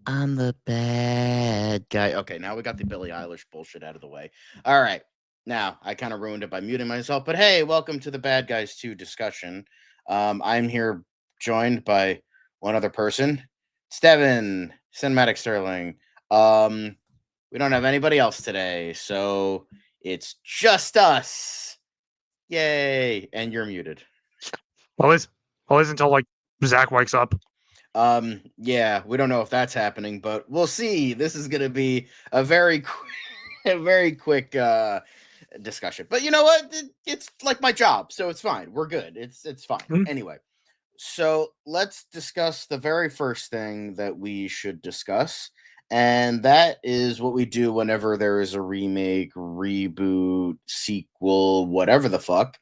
I'm the bad guy. Okay, now we got the Billie Eilish bullshit out of the way. All right. Now, I kind of ruined it by muting myself, but hey, welcome to the Bad Guys 2 discussion. I'm here joined by one other person, Steven, Cinematic Sterling. We don't have anybody else today, so it's just us. Yay! And you're muted. Always, always until like Zach wakes up. Yeah, we don't know if that's happening, but we'll see. This is gonna be a a very quick discussion. But you know what? It's like my job, so it's fine. We're good. It's fine. Hmm? Anyway, so let's discuss the very first thing that we should discuss, and that is what we do whenever there is a remake, reboot, sequel, whatever the fuck,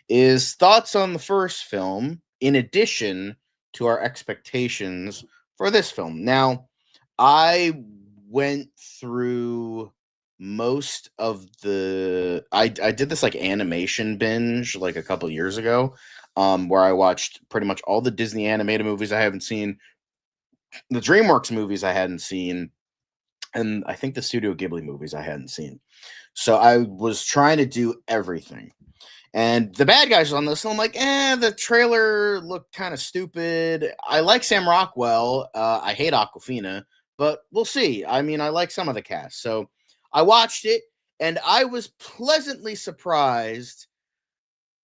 is thoughts on the first film in addition to our expectations for this film. Now, I went through most of I did this like animation binge like a couple years ago, where I watched pretty much all the Disney animated movies I haven't seen, the Dreamworks movies I hadn't seen, and I think the Studio Ghibli movies I hadn't seen. So I was trying to do everything. And the bad guys on this, I'm like, the trailer looked kind of stupid. I like Sam Rockwell. I hate Aquafina, but we'll see. I mean, I like some of the cast. So I watched it, and I was pleasantly surprised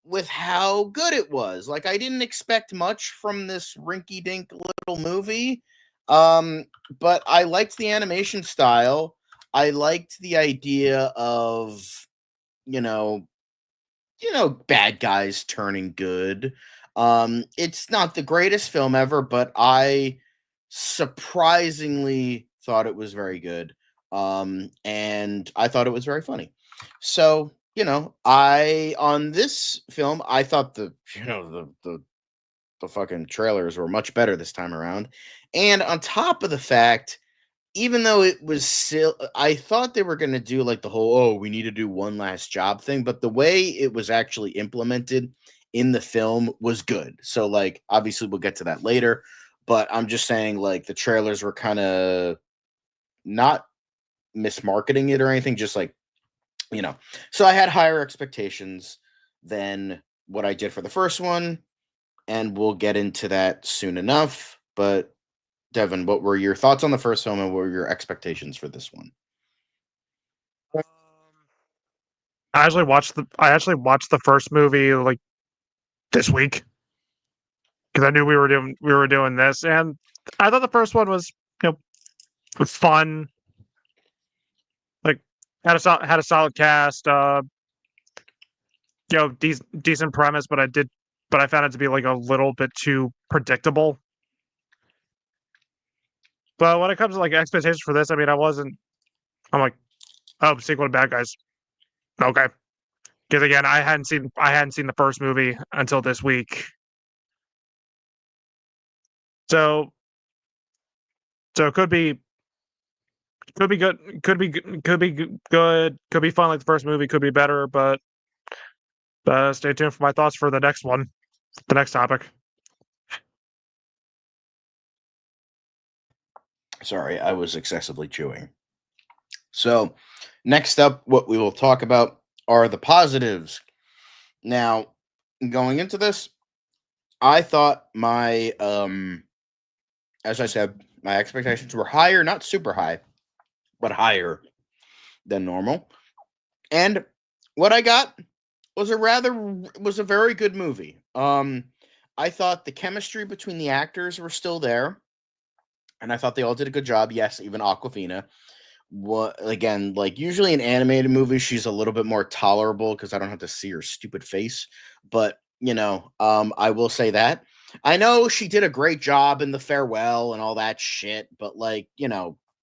with how good it was. Like, I didn't expect much from this rinky dink little movie. Um, but I liked the animation style. I liked the idea of, you know, bad guys turning good. It's not the greatest film ever, but I surprisingly thought it was very good. And I thought it was very funny. So, I on this film, I thought the fucking trailers were much better this time around. And on top of the fact, even though it was still, I thought they were going to do like the whole, oh, we need to do one last job thing, but the way it was actually implemented in the film was good. So, like, obviously, we'll get to that later, but I'm just saying, like, the trailers were kind of not mismarketing it or anything, just like, you know. So, I had higher expectations than what I did for the first one, and we'll get into that soon enough. But Devin, what were your thoughts on the first film and what were your expectations for this one? Um, I actually watched the first movie like this week because I knew we were doing this, and I thought the first one was you know was fun. Like had a solid cast. Decent premise, but I found it to be like a little bit too predictable. But when it comes to like expectations for this, I mean, I wasn't. I'm like, oh, sequel to Bad Guys. Okay, because again, I hadn't seen the first movie until this week. So so it could be good, could be fun like the first movie, could be better, but stay tuned for my thoughts for the next one, the next topic. Sorry, I was excessively chewing. So, next up, what we will talk about are the positives. Now, going into this, I thought as I said, my expectations were higher, not super high, but higher than normal. And what I got was a very good movie. I thought the chemistry between the actors were still there, and I thought they all did a good job. Yes, even Aquafina. What again? Like usually in animated movies, she's a little bit more tolerable because I don't have to see her stupid face. But I will say that I know she did a great job in the farewell and all that shit. But like,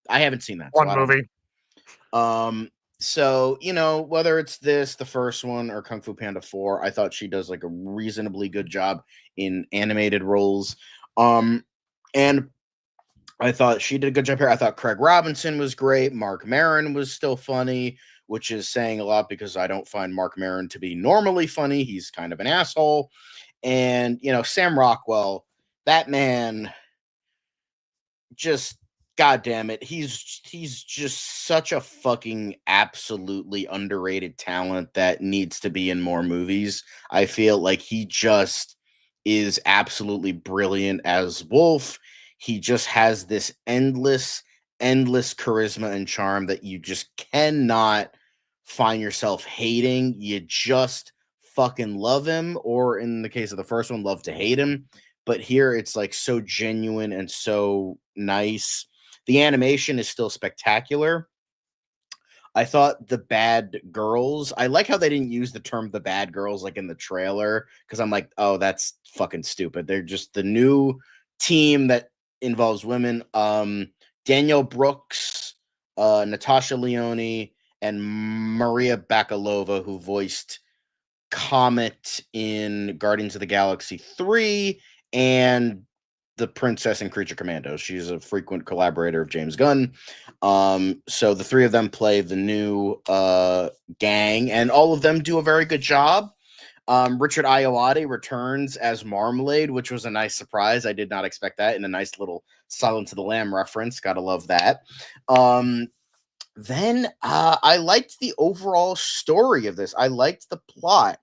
I haven't seen that, so One I don't know. movie. So whether it's this, the first one, or Kung Fu Panda 4, I thought she does like a reasonably good job in animated roles. And I thought she did a good job here. I thought Craig Robinson was great. Mark Maron was still funny, which is saying a lot because I don't find Mark Maron to be normally funny. He's kind of an asshole. And, Sam Rockwell, that man just God damn it, he's just such a fucking absolutely underrated talent that needs to be in more movies. I feel like he just is absolutely brilliant as Wolf. He just has this endless charisma and charm that you just cannot find yourself hating. You just fucking love him, or in the case of the first one, love to hate him. But here it's like so genuine and so nice. The animation is still spectacular. I thought the bad girls, I like how they didn't use the term the bad girls like in the trailer, because I'm like, oh, that's fucking stupid. They're just the new team that involves women. Danielle Brooks, Natasha Leone, and Maria Bakalova, who voiced Comet in Guardians of the Galaxy 3 and the Princess and Creature Commandos. She's a frequent collaborator of James Gunn. So the three of them play the new gang, and all of them do a very good job. Richard Ayoade returns as Marmalade, which was a nice surprise. I did not expect that, in a nice little Silence of the Lamb reference. Gotta love that. Then I liked the overall story of this. I liked the plot.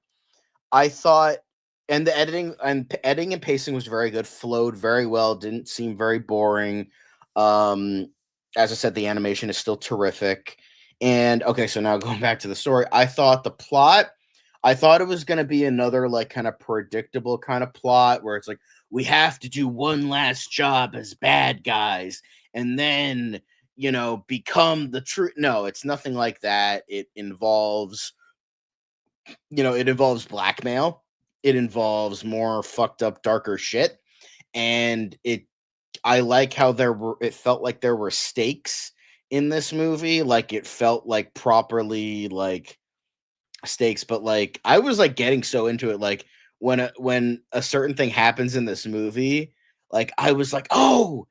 I thought, and the editing and pacing was very good, flowed very well, didn't seem very boring. Um, as I said, the animation is still terrific. And okay, so now going back to the story, I thought the plot, I thought it was going to be another like kind of predictable kind of plot where it's like we have to do one last job as bad guys, and then become the true. No, it's nothing like that. It involves blackmail. It involves more fucked up, darker shit. And I like how it felt like there were stakes in this movie. Like it felt like properly like stakes, but like I was like getting so into it. Like when a certain thing happens in this movie, like I was like, oh,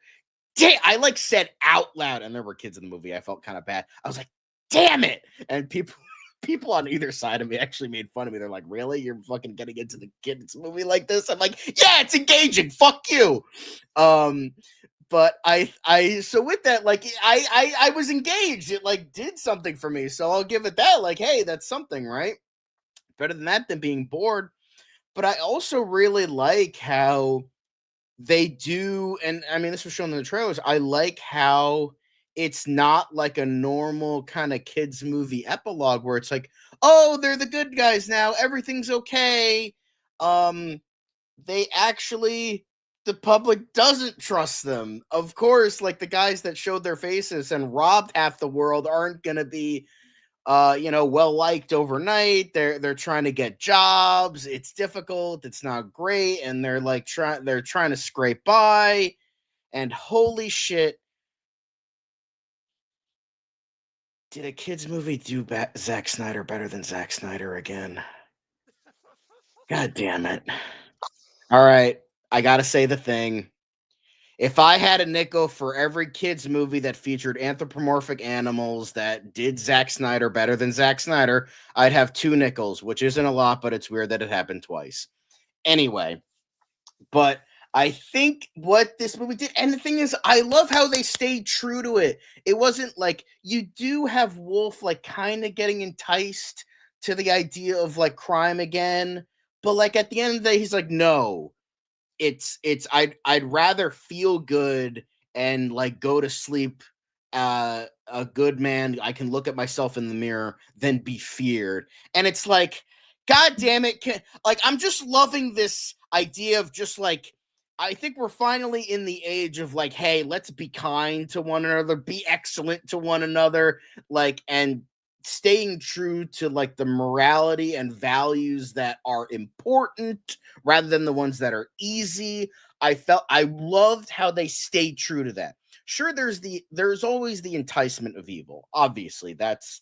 damn, I like said out loud, and there were kids in the movie. I felt kind of bad. I was like, damn it. And people on either side of me actually made fun of me. They're like, really? You're fucking getting into the kids movie like this? I'm like, yeah, it's engaging. Fuck you. Um, but so with that, like I was engaged. It like did something for me. So I'll give it that. Like, hey, that's something, right? Better than that than being bored. But I also really like how they do, and I mean, this was shown in the trailers. I like how it's not like a normal kind of kids movie epilogue where it's like, oh, they're the good guys now, everything's okay. Um, they actually, the public doesn't trust them. Of course, like the guys that showed their faces and robbed half the world aren't gonna be well liked overnight. They're trying to get jobs. It's difficult. It's not great, and they're trying to scrape by. And holy shit, did a kids movie do Zack Snyder better than Zack Snyder again? God damn it! All right, I gotta say the thing. If I had a nickel for every kids movie that featured anthropomorphic animals that did Zack Snyder better than Zack Snyder, I'd have two nickels, which isn't a lot, but it's weird that it happened twice. Anyway, but I think what this movie did, and the thing is, I love how they stayed true to it. It wasn't like you do have Wolf like kind of getting enticed to the idea of like crime again, but like at the end of the day, he's like, no, I'd rather feel good and like go to sleep a good man. I can look at myself in the mirror than be feared. And it's like, god damn it, like I'm just loving this idea of just like, I think we're finally in the age of like, hey, let's be kind to one another, be excellent to one another, like, and staying true to like the morality and values that are important rather than the ones that are easy. I loved how they stayed true to that. Sure, there's always the enticement of evil. Obviously, that's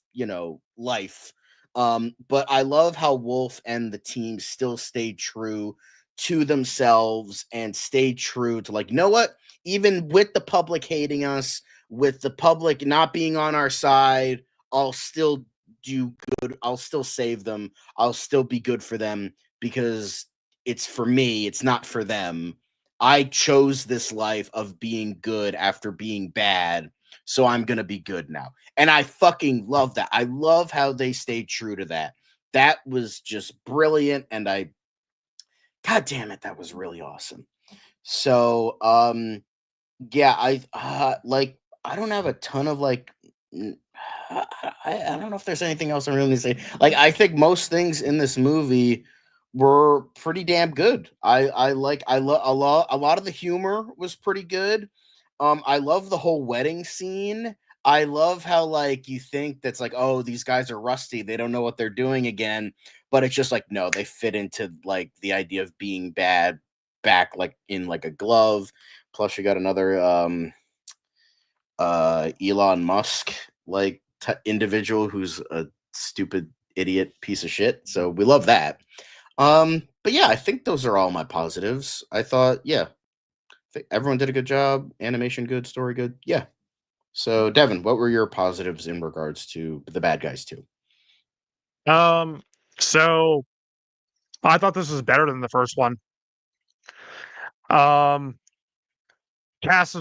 life. But I love how Wolf and the team still stayed true to themselves and stayed true to like, you know what? Even with the public hating us, with the public not being on our side, I'll still do good. I'll still save them. I'll still be good for them because it's for me, it's not for them. I chose this life of being good after being bad, so I'm gonna be good now. And I fucking love that. I love how they stayed true to that. That was just brilliant, and I god damn it, that was really awesome. So yeah, like I don't have a ton of like n- I don't know if there's anything else I really need to say. Like I think most things in this movie were pretty damn good. I love a lot of the humor was pretty good. I love the whole wedding scene. I love how like you think that's like, oh, these guys are rusty, they don't know what they're doing again, but it's just like no, they fit into like the idea of being bad back like in like a glove. Plus, you got another Elon Musk like individual who's a stupid idiot piece of shit. So we love that. But yeah, I think those are all my positives. I thought, yeah, I think everyone did a good job. Animation good, story good. Yeah. So Devin, what were your positives in regards to the bad guys too? Um, so I thought this was better than the first one. Um, cast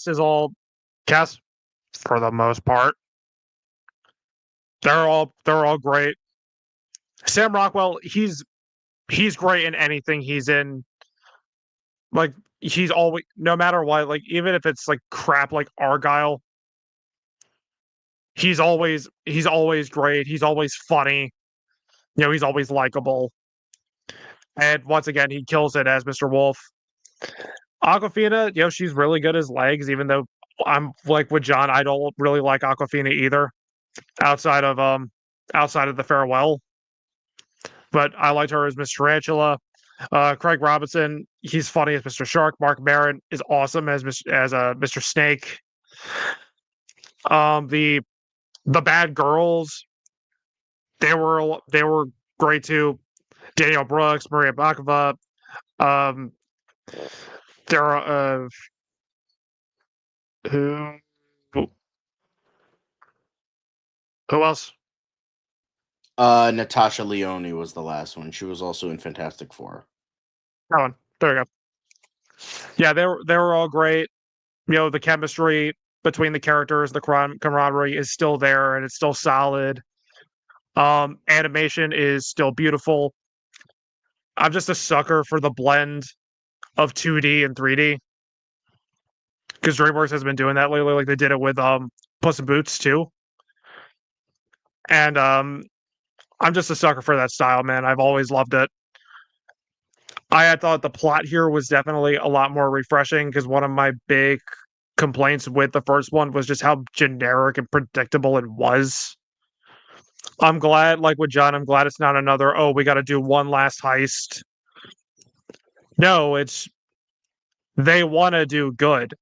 is all cast for the most part. They're all great. Sam Rockwell, he's great in anything he's in. Like he's always no matter what, like even if it's like crap like Argyle, he's always great. He's always funny. He's always likable. And once again, he kills it as Mr. Wolf. Aquafina, she's really good as legs, even though I'm like with John, I don't really like Aquafina either, outside of outside of the farewell. But I liked her as Miss Tarantula. Craig Robinson, he's funny as Mr. Shark. Mark Maron is awesome as Mr. Snake. The bad girls, they were great too. Danielle Brooks, Maria Bakalova, um, there are who who else? Natasha Leone was the last one. She was also in Fantastic Four. That one. There you go. Yeah, they were all great. The chemistry between the characters, the camaraderie is still there and it's still solid. Animation is still beautiful. I'm just a sucker for the blend of 2D and 3D because DreamWorks has been doing that lately. Like they did it with Puss in Boots too, and I'm just a sucker for that style, man. I've always loved it. I had thought the plot here was definitely a lot more refreshing because one of my big complaints with the first one was just how generic and predictable it was. I'm glad, like with John, I'm glad it's not another, oh, we got to do one last heist. No, it's they want to do good,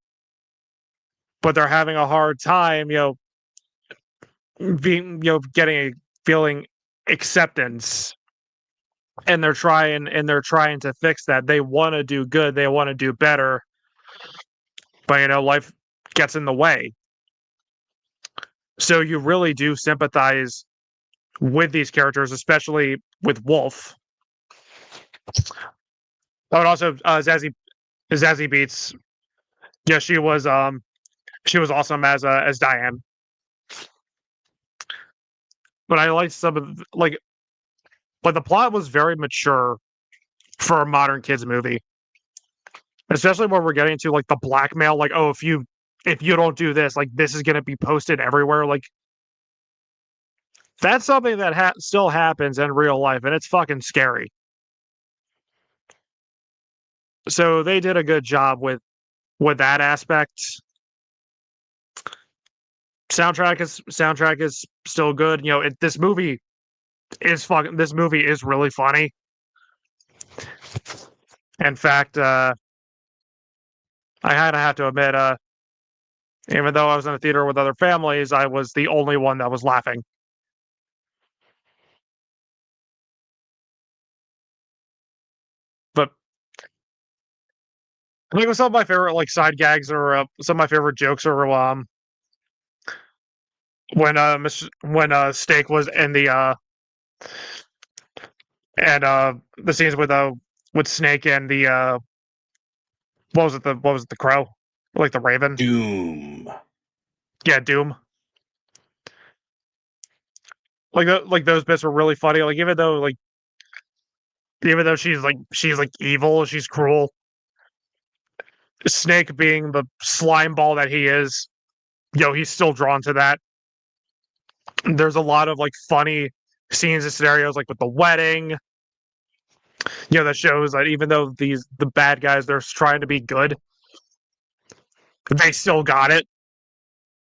but they're having a hard time, being, getting a feeling acceptance. And they're trying to fix that. They want to do good, they want to do better, but life gets in the way. So you really do sympathize with these characters, especially with Wolf. Oh, and also Zazie Beats. Yeah, she was awesome as Diane. But I liked some of but the plot was very mature for a modern kids movie, especially when we're getting to like the blackmail. Like, oh, if you don't do this, like this is gonna be posted everywhere. Like that's something that still happens in real life, and it's fucking scary. So they did a good job with that aspect. Soundtrack is still good. This movie is really funny. In fact, I have to admit, even though I was in a theater with other families, I was the only one that was laughing. But I think some of my favorite like side gags or some of my favorite jokes are when Steak was in the and the scenes with Snake and what was it, the crow? Like the raven? Doom. Yeah, Doom. Like those bits were really funny. Like even though she's like evil, she's cruel. Snake being the slime ball that he is, he's still drawn to that. There's a lot of like funny scenes and scenarios, like with the wedding, that shows that even though the bad guys, they're trying to be good, they still got it.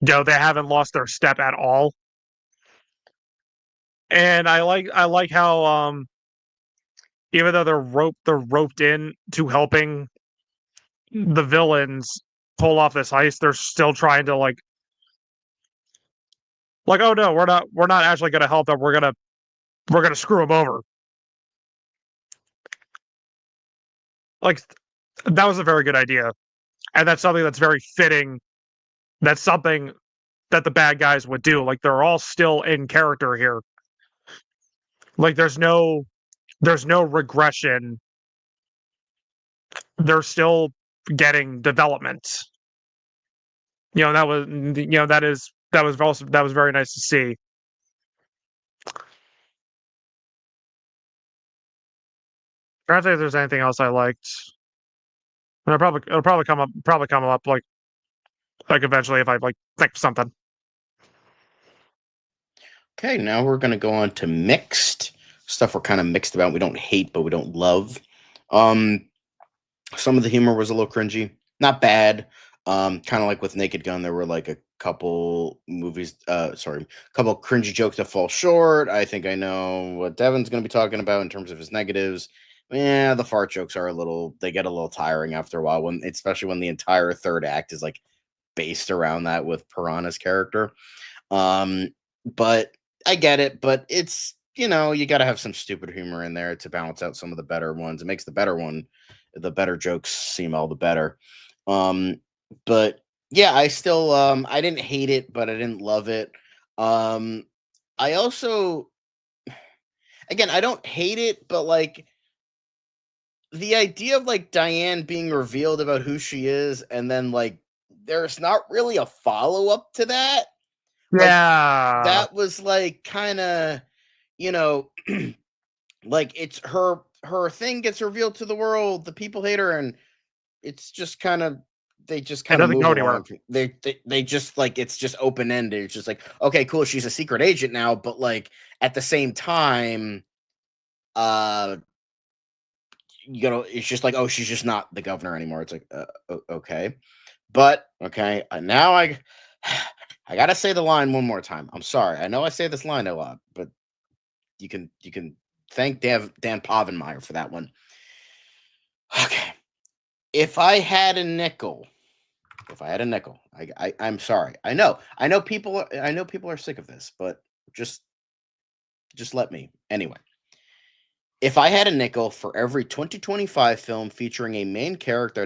They haven't lost their step at all. And I like how even though they're roped in to helping the villains pull off this heist, they're still trying to oh no, we're not actually gonna help them. We're gonna screw them over. Like that was a very good idea. And that's something that's very fitting. That's something that the bad guys would do. Like they're all still in character here. Like there's no regression. They're still getting development. That was that was very nice to see. I don't think if there's anything else I liked. And it'll probably come up like eventually if I think of something. Okay, now we're gonna go on to mixed stuff. We're kind of mixed about. We don't hate, but we don't love. Um, some of the humor was a little cringy. Not bad. Kind of like with Naked Gun, there were like a couple movies. Couple cringy jokes that fall short. I think I know what Devin's gonna be talking about in terms of his negatives. Yeah, the fart jokes are they get a little tiring after a while, especially when the entire third act is like based around that with Piranha's character. Um, but I get it, but it's you got to have some stupid humor in there to balance out some of the better ones. It makes the better jokes seem all the better. Um, but yeah, I still I didn't hate it, but I didn't love it. Um, I also again I don't hate it, but like the idea of like Diane being revealed about who she is, and then like there's not really a follow up to that. Like Yeah. that was like kind of you know like it's her thing gets revealed to the world, the people hate her, and it's just kind of they just It kind of doesn't move go anywhere. along. They just like it's just open ended. It's just like okay, cool, she's a secret agent now, but like at the same time, uh, it's just like oh, she's just not the governor anymore. It's like okay, but okay, now I gotta say the line one more time. I'm sorry, I know I say this line a lot, but you can thank Dan Povenmire for that one. Okay, if I had a nickel, I'm sorry. I know people are sick of this, but just let me anyway. If I had a nickel for every 2025 film featuring a main character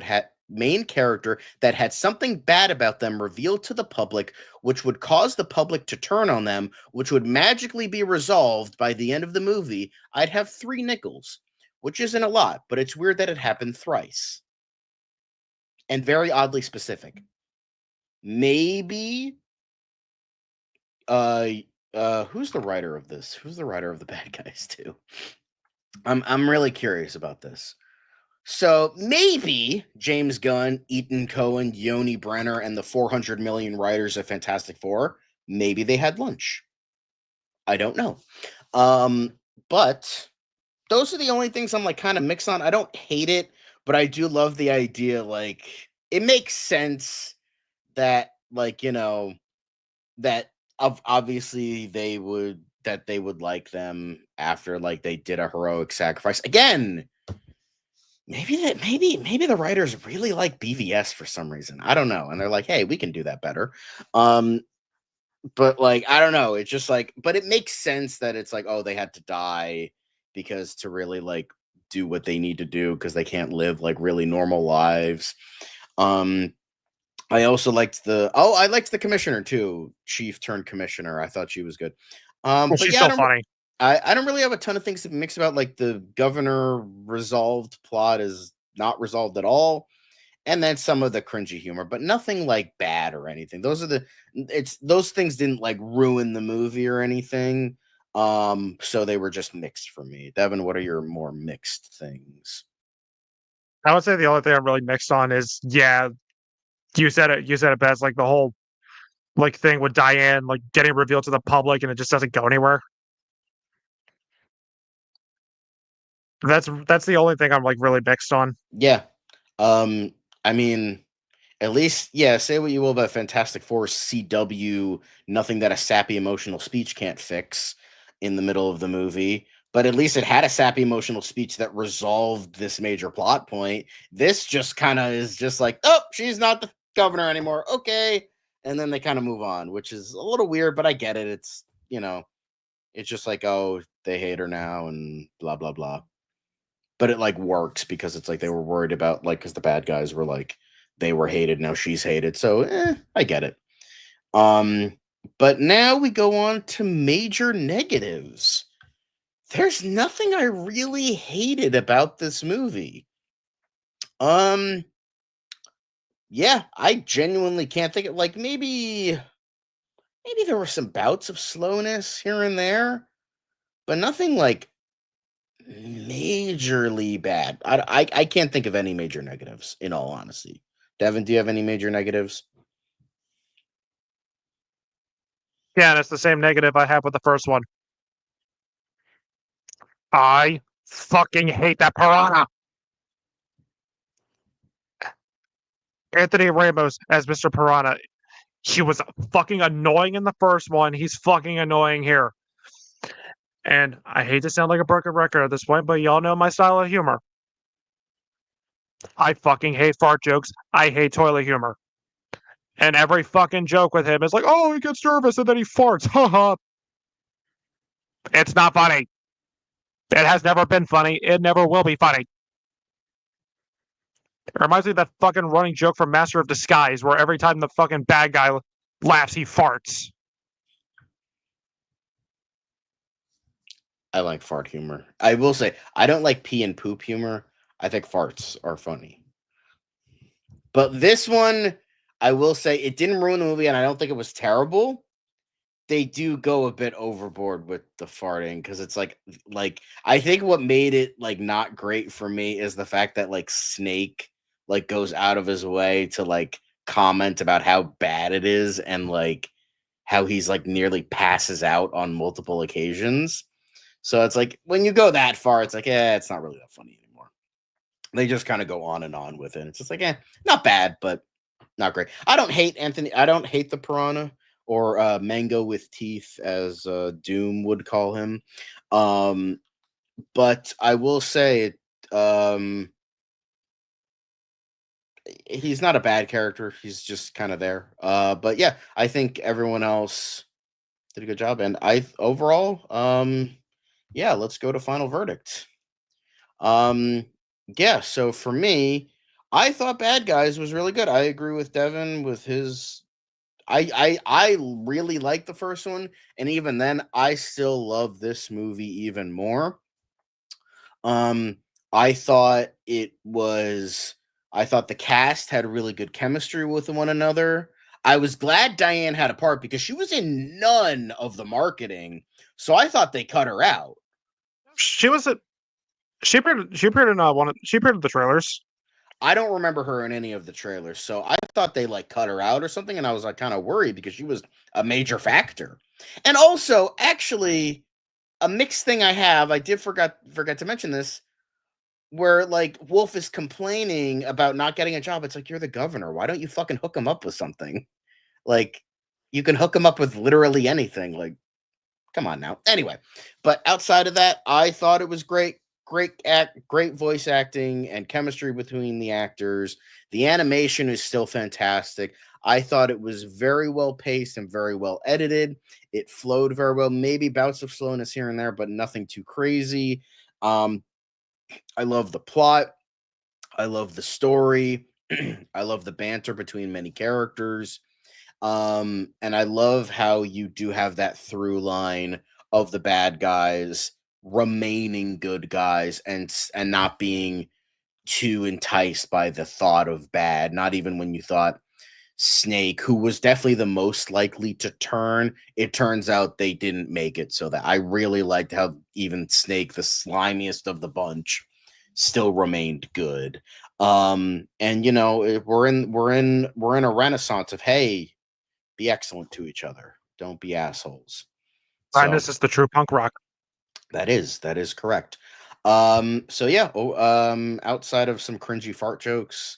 that had something bad about them revealed to the public, which would cause the public to turn on them, which would magically be resolved by the end of the movie, I'd have 3 nickels, which isn't a lot, but it's weird that it happened thrice and very oddly specific. Maybe uh who's the writer of this? Who's the writer of the bad guys too? I'm really curious about this. So maybe James Gunn, Ethan Cohen, Yoni Brenner, and the 400 million writers of Fantastic Four, maybe they had lunch. I don't know. Um, but those are the only things I'm like kind of mixed on. I don't hate it, but I do love the idea. Like it makes sense that that obviously they would like them after like they did a heroic sacrifice again. Maybe the writers really like BVS for some reason. I don't know. And they're like, "Hey, we can do that better." Um but like I don't know. It's just like but it makes sense that it's like, "Oh, they had to die because to really like do what they need to do because they can't live like really normal lives." Um I liked the commissioner too, chief turned commissioner. I thought she was good. Well, But she's yeah, still funny. I don't really have a ton of things to mix about. Like the governor resolved plot is not resolved at all, and then some of the cringy humor, but nothing like bad or anything. Those things didn't like ruin the movie or anything. So they were just mixed for me. Devin, what are your more mixed things? I would say the only thing I'm really mixed on is you said it best, like the whole like thing with Diane like getting revealed to the public and it just doesn't go anywhere. That's the only thing I'm like really mixed on. Yeah. Um, I mean, at least, yeah, say what you will about Fantastic Four CW, nothing that a sappy emotional speech can't fix in the middle of the movie. But at least it had a sappy emotional speech that resolved this major plot point. This just kind of is just like, oh, she's not the governor anymore. Okay. And then they kind of move on, which is a little weird, but I get it. It's just like, oh, they hate her now and blah, blah, blah. But it like works because it's like they were worried about like because the bad guys were like they were hated, now she's hated. So I get it. Um, but now we go on to major negatives. There's nothing I really hated about this movie. Um, yeah, I genuinely can't think of like maybe there were some bouts of slowness here and there, but nothing like majorly bad. I can't think of any major negatives, in all honesty. Devin, do you have any major negatives? Yeah, and it's the same negative I have with the first one. I fucking hate that piranha. Anthony Ramos as Mr. Piranha. He was fucking annoying in the first one. He's fucking annoying here. And I hate to sound like a broken record at this point, but y'all know my style of humor. I fucking hate fart jokes. I hate toilet humor. And every fucking joke with him is like, oh, he gets nervous and then he farts. Haha. It's not funny. It has never been funny. It never will be funny. It reminds me of that fucking running joke from Master of Disguise where every time the fucking bad guy laughs, he farts. I like fart humor. I will say I don't like pee and poop humor. I think farts are funny. But this one, I will say it didn't ruin the movie, and I don't think it was terrible. They do go a bit overboard with the farting because it's like I think what made it like not great for me is the fact that like Snake like goes out of his way to like comment about how bad it is and like how he's like nearly passes out on multiple occasions. So it's like when you go that far, it's like, it's not really that funny anymore. They just kind of go on and on with it. It's just like, not bad, but not great. I don't hate Anthony. I don't hate the piranha or Mango with teeth, as Doom would call him. But I will say, um, he's not a bad character. He's just kind of there. But yeah, I think everyone else did a good job, and I overall, yeah. Let's go to final verdict. Um, yeah. So for me, I thought Bad Guys was really good. I agree with Devin with his I really like the first one, and even then, I still love this movie even more. Um, I thought it was. I thought the cast had really good chemistry with one another. I was glad Diane had a part because she was in none of the marketing, so I thought they cut her out. She was a she appeared in she appeared in the trailers. I don't remember her in any of the trailers, so I thought they like cut her out or something, and I was like kind of worried because she was a major factor. And also, actually, a mixed thing I have, I did forget to mention this, where like Wolf is complaining about not getting a job. It's like you're the governor. Why don't you fucking hook him up with something? Like you can hook him up with literally anything. Like come on now. Anyway, but outside of that, I thought it was great. Great voice acting and chemistry between the actors. The animation is still fantastic. I thought it was very well paced and very well edited. It flowed very well. Maybe bouts of slowness here and there, but nothing too crazy. Um, I love the plot. I love the story. I love the banter between many characters. And I love how you do have that through line of the bad guys remaining good guys and not being too enticed by the thought of bad, not even when you thought Snake, who was definitely the most likely to turn, it turns out they didn't make it. So that I really liked how even Snake, the slimiest of the bunch, still remained good. And you know, we're in a renaissance of, hey, be excellent to each other, don't be assholes. And So this is the true punk rock. that is correct. So yeah, outside of some cringy fart jokes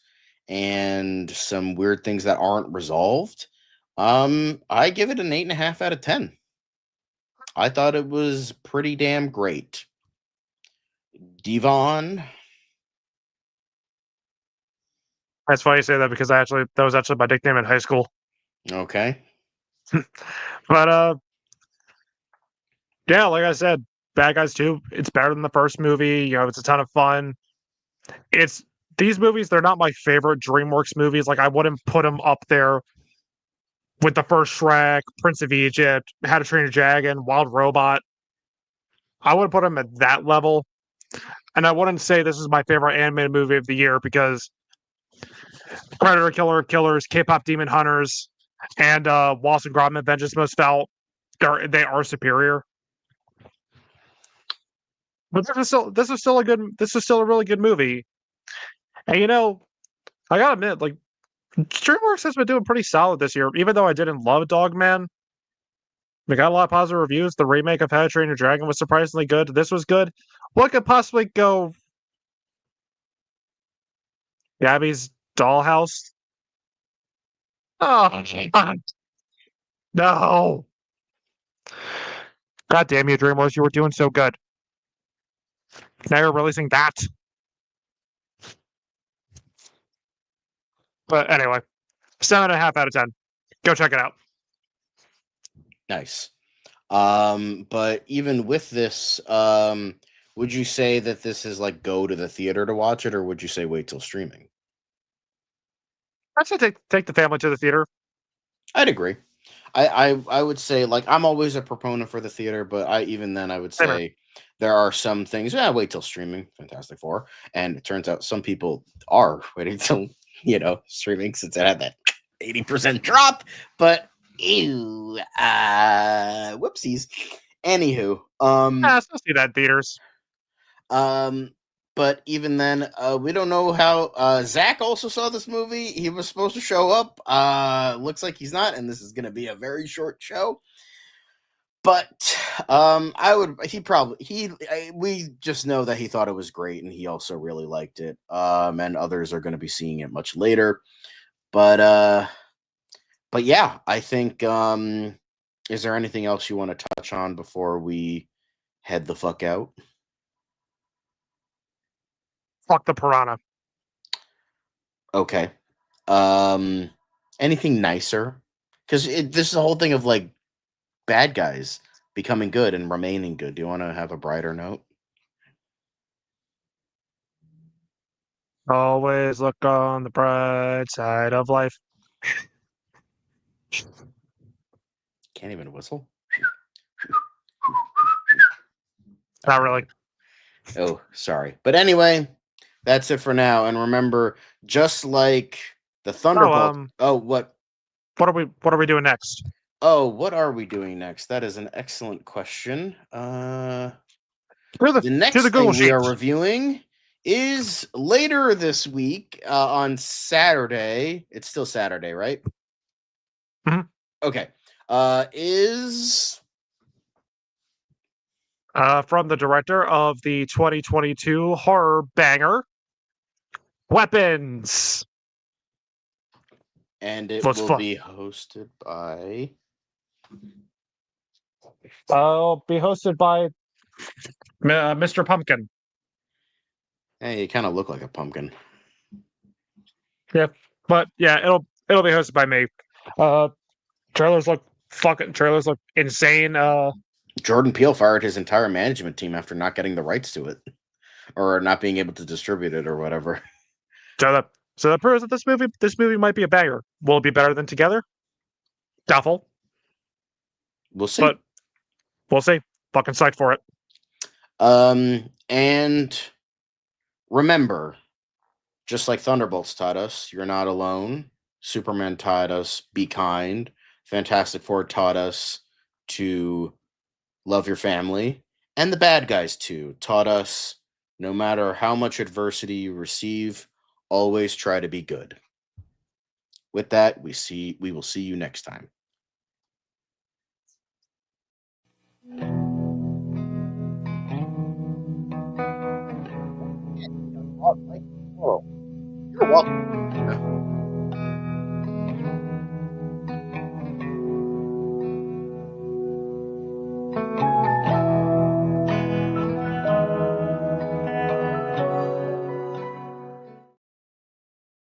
and some weird things that aren't resolved, I give it an 8.5 out of 10. I thought it was pretty damn great. Devon. That's funny you say that because that was actually my nickname in high school. Okay. But yeah, like I said, Bad Guys 2, it's better than the first movie. You know, it's a ton of fun. It's these movies, they're not my favorite DreamWorks movies. Like I wouldn't put them up there with the first Shrek, Prince of Egypt, How to Train Your Dragon, Wild Robot. I wouldn't put them at that level. And I wouldn't say this is my favorite animated movie of the year because Predator Killer Killers, K-pop Demon Hunters, and Wallace and Gromit Vengeance Most Felt, they are superior. But this is still a really good movie. And you know, I gotta admit, like DreamWorks has been doing pretty solid this year, even though I didn't love Dogman. We got a lot of positive reviews. The remake of How to Train Your Dragon was surprisingly good. This was good. What could possibly go? Gabby's Dollhouse. Oh, God. No. God damn you, DreamWorks. You were doing so good. Now you're releasing that. But anyway, 7.5 out of 10. Go check it out. Nice. But even with this, would you say that this is like go to the theater to watch it, or would you say wait till streaming? I'd say take the family to the theater. I'd agree. I would say, like, I'm always a proponent for the theater, but even then I would Same here. say there are some things. Yeah, wait till streaming. Fantastic Four, and it turns out some people are waiting till streaming since it had that 80% drop. But ew, whoopsies. Anywho, Yeah, I still see that in theaters. um, but even then, we don't know how. Zach also saw this movie. He was supposed to show up. Looks like he's not, and this is going to be a very short show. But I would. He probably we just know that he thought it was great, and he also really liked it. And others are going to be seeing it much later. But yeah, I think. Is there anything else you want to touch on before we head the fuck out? Fuck the piranha. Okay. Um, anything nicer? Because this is the whole thing of like bad guys becoming good and remaining good. Do you want to have a brighter note? Always look on the bright side of life. Can't even whistle. Not really. Oh, sorry. But anyway, that's it for now. And remember, just like the Oh, Thunderbolt. Oh, what? what are we doing next? Oh, what are we doing next? That is an excellent question. To The the next Google thing we sheet. are reviewing is later this week on Saturday. It's still Saturday, right? Mhm. Okay. Is From the director of the 2022 horror banger, Weapons. and it Was will fun. be hosted by Be hosted by Mr. Pumpkin. Hey, you kind of look like a pumpkin. Yeah, but yeah, it'll be hosted by me. Uh, trailers look insane. Jordan Peele fired his entire management team after not getting the rights to it or not being able to distribute it or whatever. So that proves that this movie might be a banger. Will it be better than Together? Doubtful, We'll see. but we'll see. Fucking psyched for it. And remember, Just like Thunderbolts taught us, you're not alone. Superman taught us, be kind. Fantastic Four taught us to love your family. And the bad guys, too, taught us no matter how much adversity you receive, always try to be good. With that, we will see you next time. You're welcome.